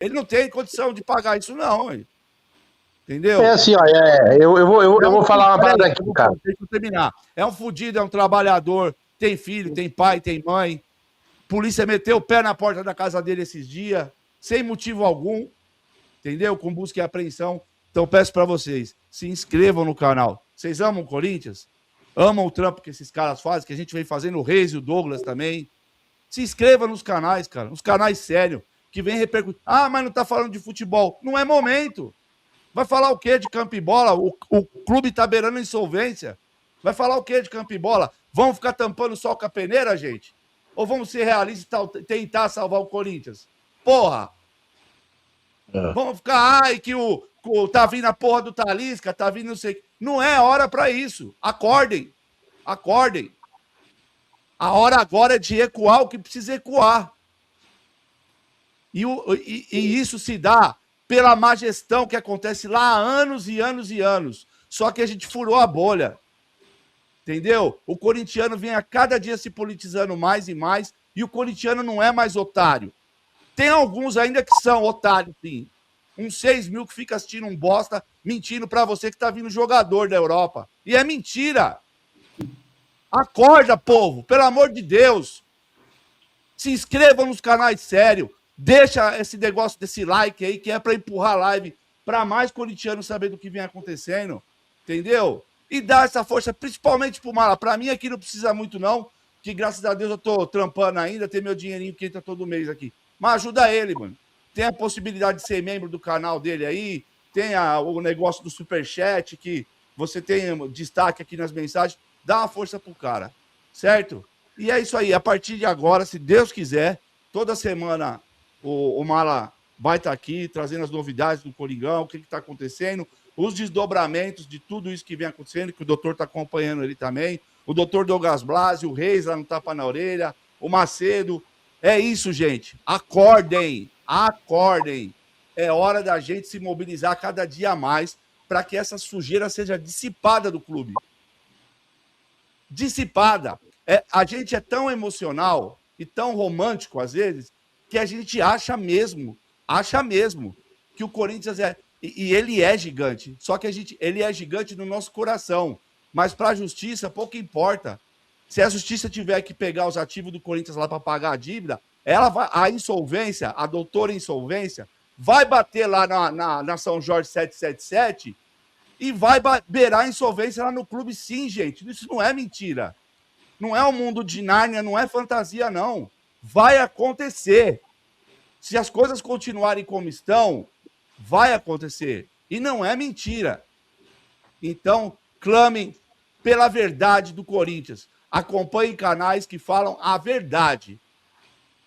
Ele não tem condição de pagar isso, não, hein? Entendeu? É assim, ó, eu vou falar uma parada aqui, cara. Deixa eu terminar. É um fudido, é um trabalhador, tem filho, tem pai, tem mãe. Polícia meteu o pé na porta da casa dele esses dias, sem motivo algum, entendeu? Com busca e apreensão. Então peço para vocês, se inscrevam no canal. Vocês amam o Corinthians? Amam o trampo que esses caras fazem, que a gente vem fazendo, o Reis e o Douglas também. Se inscreva nos canais, cara, nos canais sérios, que vem repercutir. Ah, mas não tá falando de futebol. Não é momento. Vai falar o quê de campo e bola? O clube tá beirando insolvência. Vai falar o quê de campo e bola? Vamos ficar tampando só com a peneira, gente? Ou vamos ser realistas e tentar salvar o Corinthians? Porra! Vamos ficar, ai, que tá vindo a porra do Talisca, tá vindo não sei. Não é hora pra isso. Acordem. Acordem. A hora agora é de ecoar o que precisa ecoar. E isso se dá pela má gestão que acontece lá há anos e anos e anos. Só que a gente furou a bolha. Entendeu? O corintiano vem a cada dia se politizando mais e mais, e o corintiano não é mais otário. Tem alguns ainda que são otários, sim. Uns 6 mil que fica assistindo um bosta, mentindo pra você que tá vindo jogador da Europa. E é mentira. Acorda, povo, pelo amor de Deus. Se inscrevam nos canais sérios. Deixa esse negócio desse like aí, que é pra empurrar a live pra mais corintianos saber do que vem acontecendo. Entendeu? E dá essa força, principalmente pro Mala. Pra mim aqui não precisa muito, não. Que graças a Deus eu tô trampando ainda, tem meu dinheirinho que entra todo mês aqui. Mas ajuda ele, mano. Tem a possibilidade de ser membro do canal dele aí. Tem o negócio do Superchat, que você tem destaque aqui nas mensagens. Dá uma força pro cara, certo? E é isso aí. A partir de agora, se Deus quiser, toda semana o Mala vai estar aqui trazendo as novidades do Coringão, o que está acontecendo, os desdobramentos de tudo isso que vem acontecendo, que o doutor está acompanhando ele também. O doutor Douglas Blasi, o Reis lá no Tapa na Orelha, o Macedo. É isso, gente. Acordem. Acordem. É hora da gente se mobilizar cada dia mais para que essa sujeira seja dissipada do clube. Dissipada. A gente é tão emocional e tão romântico, às vezes, que a gente acha mesmo que o Corinthians é... E ele é gigante. Só que ele é gigante no nosso coração. Mas para a justiça, pouco importa. Se a justiça tiver que pegar os ativos do Corinthians lá para pagar a dívida, a insolvência, a doutora insolvência, vai bater lá na São Jorge 777 e vai beirar a insolvência lá no clube, sim, gente. Isso não é mentira. Não é um mundo de Nárnia, não é fantasia, não. Vai acontecer. Se as coisas continuarem como estão, vai acontecer. E não é mentira. Então, clamem pela verdade do Corinthians. Acompanhem canais que falam a verdade.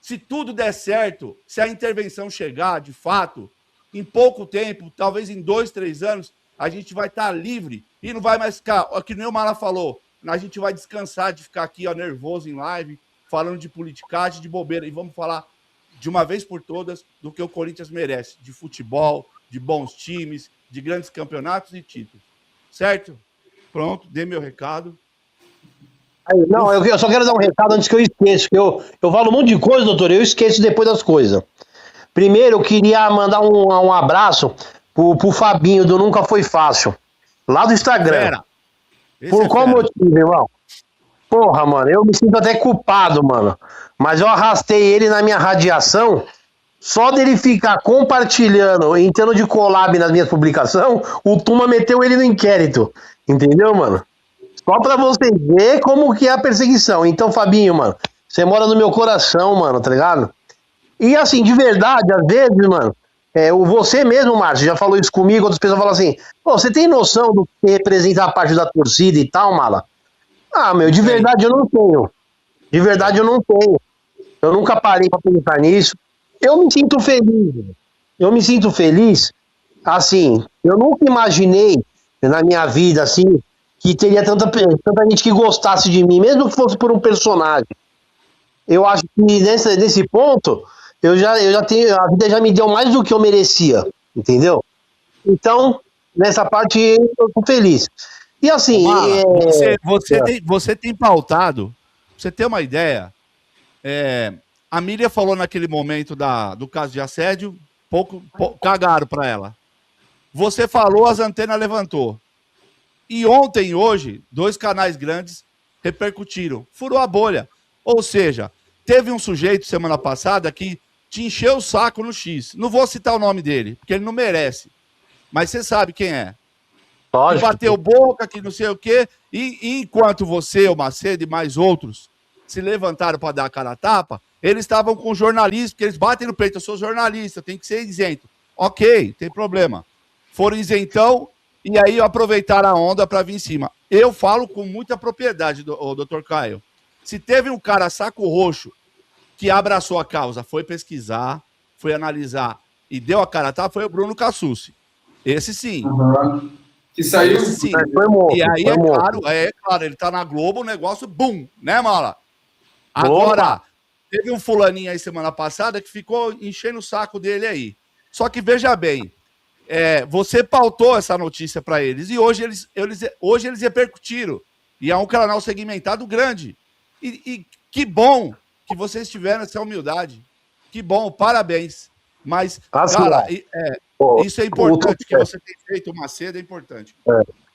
Se tudo der certo, se a intervenção chegar, de fato, em pouco tempo, talvez em 2, 3 anos, a gente vai estar livre e não vai mais ficar, que nem o Mara falou, a gente vai descansar de ficar aqui, ó, nervoso em live, falando de politicagem, de bobeira, e vamos falar de uma vez por todas do que o Corinthians merece, de futebol, de bons times, de grandes campeonatos e títulos. Certo? Pronto, dei meu recado. Não, eu só quero dar um recado antes que eu esqueça, que eu falo um monte de coisa, doutor, eu esqueço depois das coisas. Primeiro, eu queria mandar um abraço pro Fabinho, do Nunca Foi Fácil, lá do Instagram. Por qual motivo, irmão? Porra, mano, eu me sinto até culpado, mano. Mas eu arrastei ele na minha radiação, só dele ficar compartilhando, entrando de collab nas minhas publicações, o Tuma meteu ele no inquérito. Entendeu, mano? Só pra você ver como que é a perseguição. Então, Fabinho, mano, você mora no meu coração, mano, tá ligado? E assim, de verdade, às vezes, mano, você mesmo, Márcio, já falou isso comigo, outras pessoas falam assim, pô, você tem noção do que representa a parte da torcida e tal, Mala? Ah, meu, de verdade eu não tenho. De verdade eu não tenho. Eu nunca parei pra pensar nisso. Eu me sinto feliz. Eu me sinto feliz, assim, eu nunca imaginei na minha vida, assim, que teria tanta gente que gostasse de mim, mesmo que fosse por um personagem. Eu acho que nesse ponto, eu já tenho, a vida já me deu mais do que eu merecia, entendeu? Então, nessa parte, eu tô feliz. E assim... Você tem pautado, pra você ter uma ideia, a Miriam falou naquele momento do caso de assédio, cagaram para ela. Você falou, as antenas levantou. E ontem e hoje, 2 canais grandes repercutiram. Furou a bolha. Ou seja, teve um sujeito semana passada que te encheu o saco no X. Não vou citar o nome dele, porque ele não merece. Mas você sabe quem é. Que bateu boca, que não sei o quê. E enquanto você, o Macedo e mais outros se levantaram para dar a cara a tapa, eles estavam com jornalistas, porque eles batem no peito. Eu sou jornalista, tem que ser isento. Ok, tem problema. Foram isentão e aí aproveitaram a onda para vir em cima. Eu falo com muita propriedade, doutor Caio. Se teve um cara saco roxo que abraçou a causa, foi pesquisar, foi analisar e deu a cara a tapa, foi o Bruno Cassucci. Esse sim. Uhum. Que saiu. Esse sim. Monstro, e aí é claro, ele tá na Globo, o negócio, bum, né, Mala? Agora, teve um fulaninho aí semana passada que ficou enchendo o saco dele aí. Só que veja bem, você pautou essa notícia para eles e hoje eles repercutiram. E é um canal segmentado grande. E que bom que vocês tiveram essa humildade. Que bom, parabéns. Mas, cara, isso é importante que você tem feito, o Macedo é importante.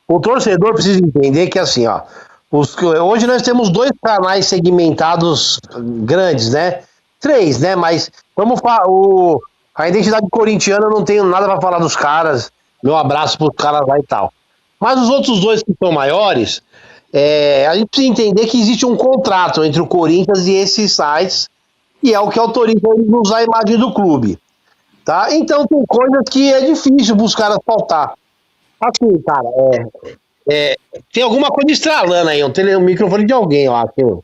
O torcedor precisa entender que assim, ó, hoje nós temos 2 canais segmentados grandes, né? 3, né? Mas vamos falar, a identidade corintiana, eu não tenho nada para falar dos caras. Meu abraço pros caras lá e tal. Mas os outros 2 que são maiores, a gente precisa entender que existe um contrato entre o Corinthians e esses sites, e é o que autoriza eles a usar a imagem do clube. Tá? Então tem coisas que é difícil para os caras faltar. Assim, cara, tem alguma coisa estralando aí, um microfone de alguém, eu acho.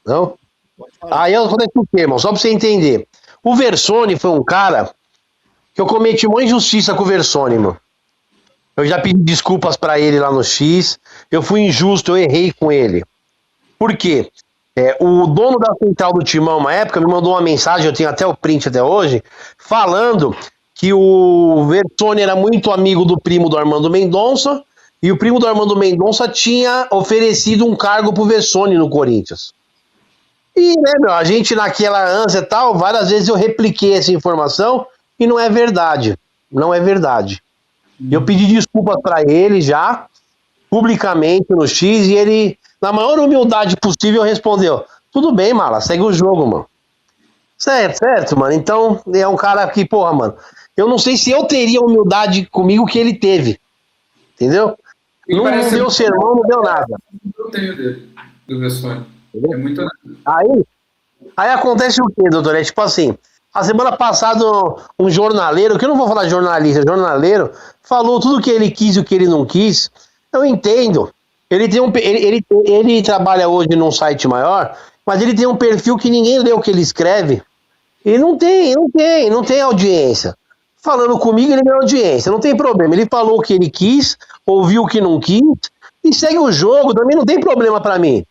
Não? Aí eu falei o quê, irmão? Só para você entender. O Versoni foi um cara que eu cometi uma injustiça com o Versoni, mano. Eu já pedi desculpas para ele lá no X. Eu fui injusto, eu errei com ele. Por quê? O dono da central do Timão, uma época, me mandou uma mensagem, eu tenho até o print até hoje, falando que o Versoni era muito amigo do primo do Armando Mendonça, e o primo do Armando Mendonça tinha oferecido um cargo pro Versoni no Corinthians. E, né, a gente naquela ânsia e tal, várias vezes eu repliquei essa informação, e não é verdade. Não é verdade. Eu pedi desculpas para ele já, publicamente no X, e ele, na maior humildade possível, respondeu: tudo bem, Mala, segue o jogo, mano. Certo, mano. Então, é um cara que, porra, mano, eu não sei se eu teria humildade comigo que ele teve. Entendeu? Não deu sermão, não deu nada. Eu tenho dele, do Versoni. É muito. Aí acontece o quê, doutor? É tipo assim, a semana passada um jornaleiro, que eu não vou falar jornalista, jornaleiro, falou tudo o que ele quis e o que ele não quis. Eu entendo. Ele trabalha hoje num site maior, mas ele tem um perfil que ninguém lê o que ele escreve. E não tem audiência. Falando comigo, ele tem audiência, não tem problema. Ele falou o que ele quis, ouviu o que não quis, e segue o jogo, também não tem problema pra mim.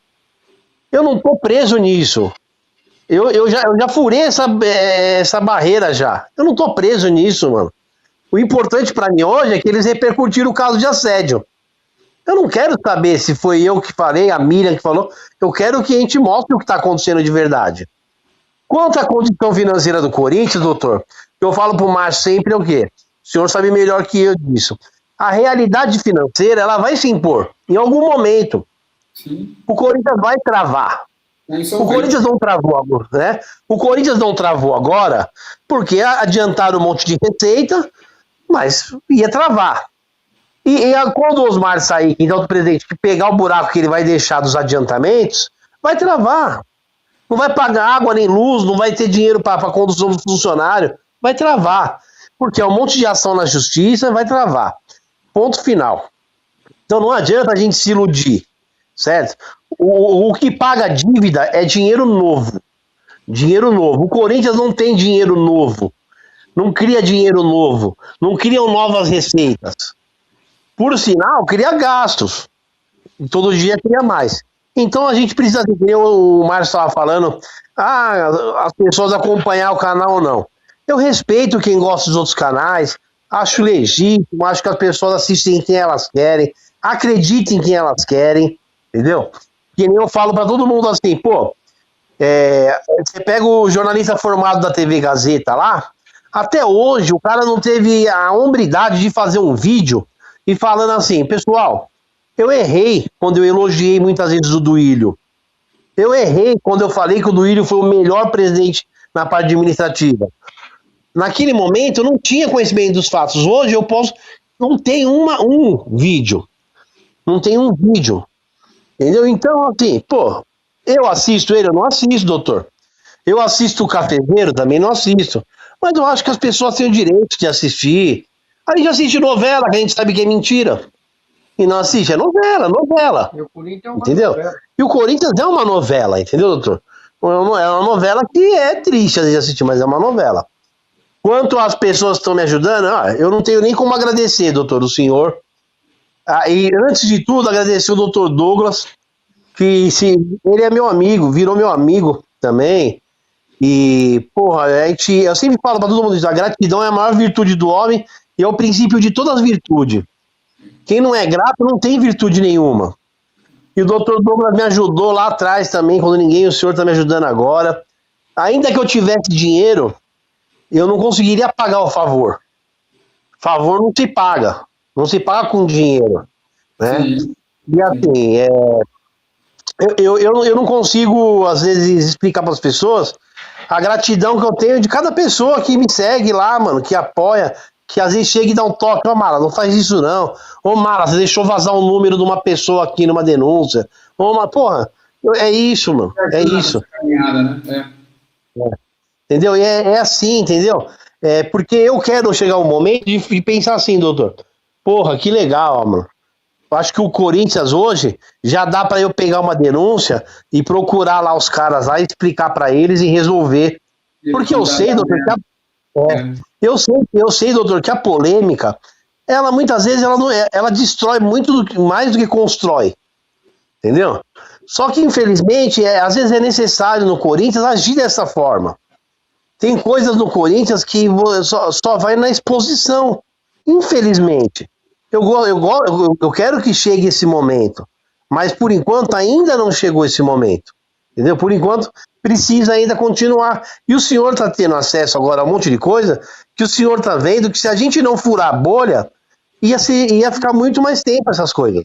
Eu não tô preso nisso. Eu já furei essa barreira já. Eu não tô preso nisso, mano. O importante pra mim hoje é que eles repercutiram o caso de assédio. Eu não quero saber se foi eu que falei, a Miriam que falou. Eu quero que a gente mostre o que está acontecendo de verdade. Quanto à condição financeira do Corinthians, doutor, eu falo pro Márcio sempre é o quê? O senhor sabe melhor que eu disso. A realidade financeira, ela vai se impor. Em algum momento. Sim. O Corinthians vai travar. O Corinthians não travou agora, né? O Corinthians não travou agora porque adiantaram um monte de receita, mas ia travar. E quando o Osmar sair, então o presidente, que pegar o buraco que ele vai deixar dos adiantamentos, vai travar. Não vai pagar água nem luz, não vai ter dinheiro para a condução do funcionário, vai travar. Porque é um monte de ação na justiça, vai travar. Ponto final. Então não adianta a gente se iludir, certo? O que paga dívida é dinheiro novo. Dinheiro novo. O Corinthians não tem dinheiro novo. Não cria dinheiro novo. Não criam novas receitas. Por sinal, cria gastos. E todo dia cria mais. Então a gente precisa ver, o Márcio estava falando, as pessoas acompanhar o canal ou não. Eu respeito quem gosta dos outros canais, acho legítimo, acho que as pessoas assistem quem elas querem, acreditem em quem elas querem, entendeu? Que nem eu falo para todo mundo assim, pô, você pega o jornalista formado da TV Gazeta lá, Até hoje, o cara não teve a hombridade de fazer um vídeo e falando assim, pessoal, eu errei quando eu elogiei muitas vezes o Duílio. Eu errei quando eu falei que o Duílio foi o melhor presidente na parte administrativa. Naquele momento, eu não tinha conhecimento dos fatos. Hoje, eu posso... Não tem um vídeo. Não tem um vídeo. Entendeu? Então, assim, pô, eu assisto ele, eu não assisto, doutor. Eu assisto o Cafezeiro, também não assisto. Mas eu acho que as pessoas têm o direito de assistir. A gente assiste novela, que a gente sabe que é mentira. E não assiste, é novela. E o Corinthians é uma Entendeu? novela. E o Corinthians é uma novela, entendeu, doutor? É uma novela que é triste de assistir, mas é uma novela. Quanto às pessoas que estão me ajudando, eu não tenho nem como agradecer, doutor, o senhor. E antes de tudo, agradecer o doutor Douglas, que ele é meu amigo, virou meu amigo também. E, porra, eu sempre falo para todo mundo isso, a gratidão é a maior virtude do homem e é o princípio de todas as virtudes. Quem não é grato não tem virtude nenhuma. E o doutor Douglas me ajudou lá atrás também, quando ninguém, o senhor está me ajudando agora. Ainda que eu tivesse dinheiro, eu não conseguiria pagar o favor. Favor não se paga. Não se paga com dinheiro. Né? Sim. E assim, eu não consigo, às vezes, explicar para as pessoas a gratidão que eu tenho de cada pessoa que me segue lá, mano, que apoia, que às vezes chega e dá um toque. Ô, Mara, não faz isso não. Ô, Mara, você deixou vazar o número de uma pessoa aqui numa denúncia. Ô, Mara, porra, é isso, mano. É isso. Caminhada, né? Entendeu? E é assim, entendeu? Porque eu quero chegar um momento de pensar assim, doutor. Porra, que legal, mano. Eu acho que o Corinthians hoje já dá para eu pegar uma denúncia e procurar lá os caras lá e explicar para eles e resolver. Porque eu sei, doutor, eu sei, doutor, que a polêmica, ela muitas vezes ela destrói muito mais do que constrói. Entendeu? Só que, infelizmente, às vezes é necessário no Corinthians agir dessa forma. Tem coisas no Corinthians que só vai na exposição. Infelizmente. Eu quero que chegue esse momento. Mas, por enquanto, ainda não chegou esse momento. Entendeu? Por enquanto, precisa ainda continuar. E o senhor está tendo acesso agora a um monte de coisa que o senhor está vendo que se a gente não furar a bolha, ia ficar muito mais tempo essas coisas.